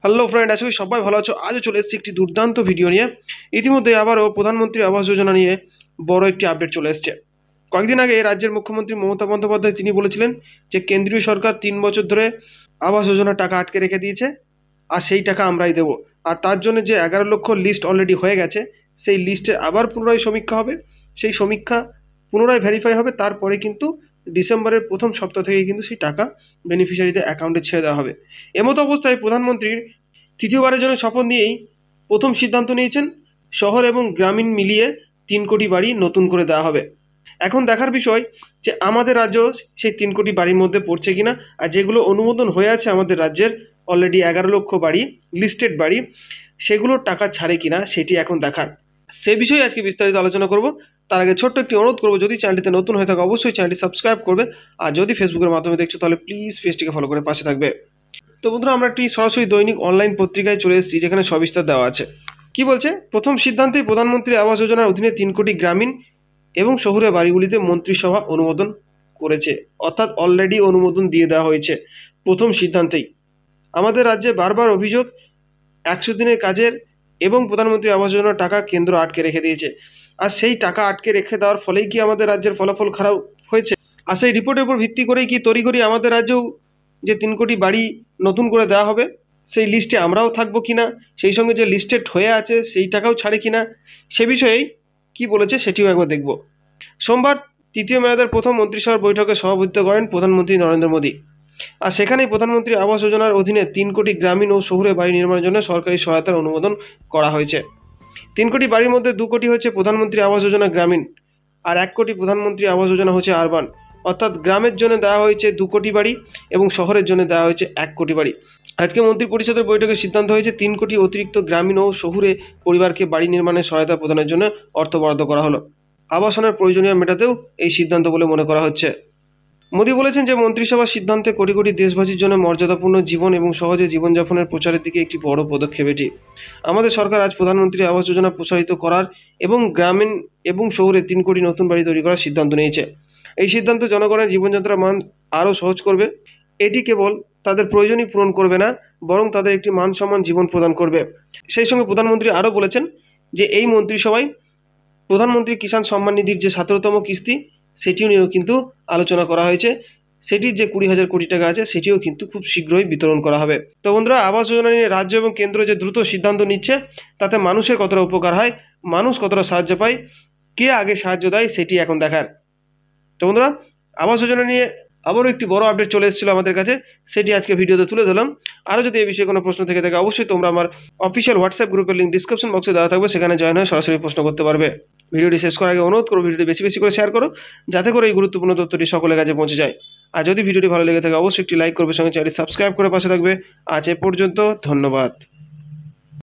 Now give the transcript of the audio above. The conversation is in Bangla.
হ্যালো ফ্রেন্ড, আশা করি সবাই ভালো আছো। আজও চলে এসেছি একটি দুর্দান্ত ভিডিও নিয়ে। ইতিমধ্যে আবারও প্রধানমন্ত্রী আবাস যোজনা নিয়ে বড় একটি আপডেট চলে এসেছে। কয়েকদিন আগে রাজ্যের মুখ্যমন্ত্রী মমতা বন্দ্যোপাধ্যায় তিনি বলেছিলেন যে কেন্দ্রীয় সরকার ৩ বছর ধরে আবাস যোজনার টাকা আটকে রেখে দিয়েছে, আর সেই টাকা আমরাই দেবো। আর তার জন্য যে 11 লক্ষ লিস্ট অলরেডি হয়ে গেছে, সেই লিস্টের আবার পুনরায় সমীক্ষা হবে। সেই সমীক্ষা পুনরায় ভেরিফাই হবে, তারপরে কিন্তু ডিসেম্বরের প্রথম সপ্তাহ থেকে কিন্তু সেই টাকা বেনিফিশিয়ারিদের অ্যাকাউন্টে ছেড়ে দেওয়া হবে। এমতো অবস্থায় প্রধানমন্ত্রীর তৃতীয়বারের জন্য শপথ নিয়েই প্রথম সিদ্ধান্ত নিয়েছেন শহর এবং গ্রামীণ মিলিয়ে 3 কোটি বাড়ি নতুন করে দেওয়া হবে। এখন দেখার বিষয় যে আমাদের রাজ্য সেই 3 কোটি বাড়ির মধ্যে পড়ছে কিনা, আর যেগুলো অনুমোদন হয়ে আছে আমাদের রাজ্যের অলরেডি 11 লক্ষ বাড়ি, লিস্টেড বাড়ি, সেগুলোর টাকা ছাড়ে কিনা সেটি এখন দেখার। সে বিষয়ে আজকে বিস্তারিত আলোচনা করব। তার আগে ছোট্ট একটি অনুরোধ করবো, যদি চ্যানেলটিতে নতুন হয়ে থাকে অবশ্যই চ্যানেলটি সাবস্ক্রাইব করবে, আর যদি ফেসবুকের মাধ্যমে দেখছো তাহলে প্লিজ পেজটিকে ফলো করে পাশে থাকবে। তো বন্ধুরা, আমরা একটি সরাসরি দৈনিক অনলাইন পত্রিকায় চলে এসেছি, যেখানে সবিস্তার দেওয়া আছে। কি বলছে? প্রথম সিদ্ধান্তে প্রধানমন্ত্রী আবাস যোজনার অধীনে 3 কোটি গ্রামীণ এবং শহুরে বাড়িগুলিতে মন্ত্রিসভা অনুমোদন করেছে, অর্থাৎ অলরেডি অনুমোদন দিয়ে দেওয়া হয়েছে প্রথম সিদ্ধান্তেই। আমাদের রাজ্যে বারবার অভিযোগ 100 দিনের কাজের এবং প্রধানমন্ত্রী আবাস যোজনার টাকা কেন্দ্র আটকে রেখে দিয়েছে। আর সেই টাকা আটকে রেখে দেওয়ার ফলেই কি আমাদের রাজ্যের ফলাফল খারাপ হয়েছে? আর সেই রিপোর্টের উপর ভিত্তি করেই কি তড়িঘড়ি আমাদের রাজ্যেও যে 3 কোটি বাড়ি নতুন করে দেওয়া হবে, সেই লিস্টে আমরাও থাকবো কিনা, সেই সঙ্গে যে লিস্টেড হয়ে আছে সেই টাকাও ছাড়ে কিনা, সে বিষয়েই কি বলেছে সেটিও একবার দেখব। সোমবার তৃতীয় মেয়াদের প্রথম মন্ত্রিসভার বৈঠকে সভাপতিত্ব করেন প্রধানমন্ত্রী নরেন্দ্র মোদী। আর সেখানেই প্রধানমন্ত্রী আবাস যোজনার অধীনে 3 কোটি গ্রামীণ ও শহুরে বাড়ি নির্মাণের জন্য সরকারি সহায়তার অনুমোদন করা হয়েছে। 3 কোটি বাড়ির মধ্যে 2 কোটি হচ্ছে প্রধানমন্ত্রী আবাস যোজনা গ্রামীণ, আর 1 কোটি প্রধানমন্ত্রী আবাস যোজনা হচ্ছে আরবান। অর্থাৎ গ্রামের জন্য দেওয়া হয়েছে 2 কোটি বাড়ি এবং শহরের জন্য দেওয়া হয়েছে 1 কোটি বাড়ি। আজকে মন্ত্রী পরিষদের বৈঠকে সিদ্ধান্ত হয়েছে 3 কোটি অতিরিক্ত গ্রামীণ ও শহুরে পরিবারকে বাড়ি নির্মাণের সহায়তা প্রদানের জন্য অর্থ বরাদ্দ করা হলো। আবাসনের প্রয়োজনীয় মেটাতেও এই সিদ্ধান্ত বলে মনে করা হচ্ছে। মোদী বলেছেন যে মন্ত্রিসভার সিদ্ধান্তে কোটি কোটি দেশবাসীর জন্য মর্যাদাপূর্ণ জীবন এবং সহজে জীবনযাপনের প্রচারের দিকে একটি বড় পদক্ষেপ এটি। আমাদের সরকার আজ প্রধানমন্ত্রী আবাস যোজনা প্রসারিত করার এবং গ্রামীণ এবং শহুরে 3 কোটি নতুন বাড়ি তৈরি করার সিদ্ধান্ত নিয়েছে। এই সিদ্ধান্ত জনগণের জীবনযাত্রার মান আরও সহজ করবে। এটি কেবল তাদের প্রয়োজনই পূরণ করবে না, বরং তাদের একটি মানসম্মান জীবন প্রদান করবে। সেই সঙ্গে প্রধানমন্ত্রী আরও বলেছেন যে এই মন্ত্রিসভায় প্রধানমন্ত্রী কিষাণ সম্মান নিধির যে 17তম কিস্তি, সেটিও নিয়েও কিন্তু আলোচনা করা হয়েছে। সেটির যে 20,000 কোটি টাকা আছে সেটিও কিন্তু খুব শীঘ্রই বিতরণ করা হবে। তো বন্ধুরা, আবাস যোজনা নিয়ে রাজ্য এবং কেন্দ্র যে দ্রুত সিদ্ধান্ত নিচ্ছে, তাতে মানুষের কতটা উপকার হয়, মানুষ কতটা সাহায্য পায়, কে আগে সাহায্য দেয়, সেটি এখন দেখার। তো বন্ধুরা, আবাস যোজনা নিয়ে আবারও একটি বড় আপডেট চলে এসেছিল আমাদের কাছে, সেটি আজকে ভিডিওতে তুলে ধরলাম। আরও যদি এই বিষয়ে কোনো প্রশ্ন থেকে থাকে অবশ্যই তোমরা আমার অফিসিয়াল হোয়াটসঅ্যাপ গ্রুপের লিঙ্ক ডিসক্রিপশন বক্সে দেওয়া থাকবে, সেখানে জয়েন হয়ে সরাসরি প্রশ্ন করতে পারবে। ভিডিওটি শেষ করার আগে অনুরোধ করো ভিডিওটি বেশি বেশি করে শেয়ার করো, যাতে করে এই গুরুত্বপূর্ণ তথ্যটি সকলের কাছে পৌঁছে যায়। আর যদি ভিডিওটি ভালো লেগে থাকে অবশ্যই একটি লাইক করবে, সঙ্গে চ্যানেলটি সাবস্ক্রাইব করে পাশে থাকবে। আজ এ পর্যন্ত, ধন্যবাদ।